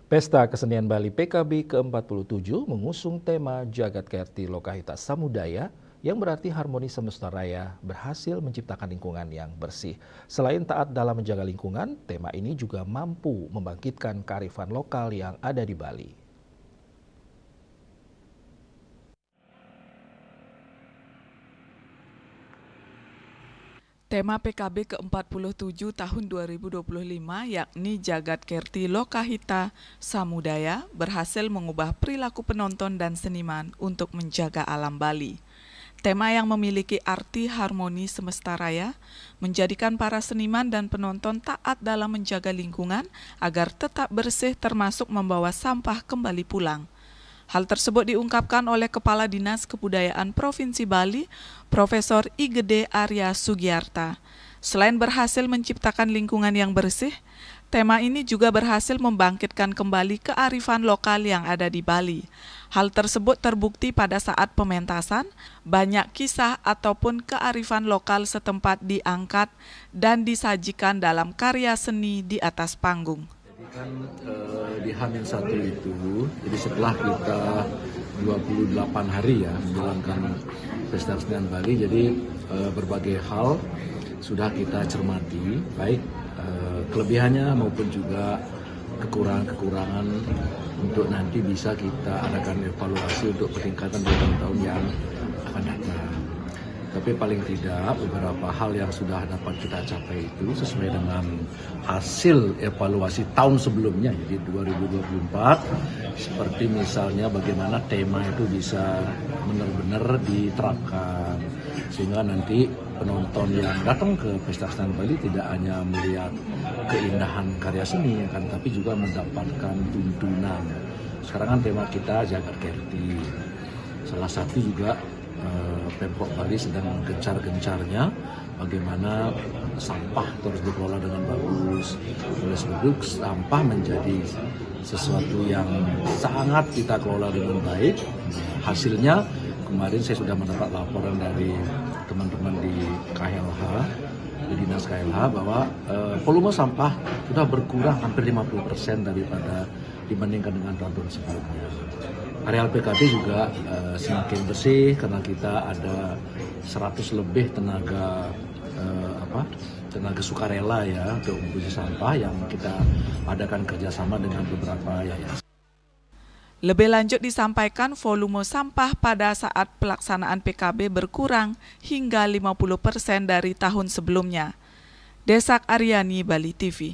Pesta Kesenian Bali PKB ke-47 mengusung tema Jagat Kerti Lokahita Samudaya yang berarti harmoni semesta raya berhasil menciptakan lingkungan yang bersih. Selain taat dalam menjaga lingkungan, tema ini juga mampu membangkitkan kearifan lokal yang ada di Bali. Tema PKB ke-47 tahun 2025 yakni Jagat Kerti Lokahita Samudaya berhasil mengubah perilaku penonton dan seniman untuk menjaga alam Bali. Tema yang memiliki arti harmoni semesta raya menjadikan para seniman dan penonton taat dalam menjaga lingkungan agar tetap bersih termasuk membawa sampah kembali pulang. Hal tersebut diungkapkan oleh Kepala Dinas Kebudayaan Provinsi Bali, Profesor I Gede Arya Sugiarta. Selain berhasil menciptakan lingkungan yang bersih, tema ini juga berhasil membangkitkan kembali kearifan lokal yang ada di Bali. Hal tersebut terbukti pada saat pementasan, banyak kisah ataupun kearifan lokal setempat diangkat dan disajikan dalam karya seni di atas panggung. Kan di H-1 itu, jadi setelah kita 28 hari ya menjalankan Pesta Kesenian Bali, jadi berbagai hal sudah kita cermati, baik kelebihannya maupun juga kekurangan-kekurangan untuk nanti bisa kita adakan evaluasi untuk peningkatan di tahun-tahun yang akan datang. Tapi paling tidak beberapa hal yang sudah dapat kita capai itu sesuai dengan hasil evaluasi tahun sebelumnya, jadi 2024, seperti misalnya bagaimana tema itu bisa benar-benar diterapkan, sehingga nanti penonton yang datang ke Pesta Kesenian Bali tidak hanya melihat keindahan karya seni, tapi juga mendapatkan tuntunan. Sekarang kan tema kita Jagat Kerti, salah satu juga Pemprov Bali sedang gencar-gencarnya bagaimana sampah terus dikelola dengan bagus. Oleh sebab itu sampah menjadi sesuatu yang sangat kita kelola dengan baik. Hasilnya kemarin saya sudah mendapat laporan dari teman-teman di KLH, di Dinas KLH, bahwa volume sampah sudah berkurang hampir 50% daripada dibandingkan dengan tahun sebelumnya. Areal PKB juga semakin bersih karena kita ada 100 lebih tenaga sukarela ya untuk membersih sampah yang kita adakan kerjasama dengan beberapa yayasan. Lebih lanjut disampaikan volume sampah pada saat pelaksanaan PKB berkurang hingga 50% dari tahun sebelumnya. Desak Aryani, Bali TV.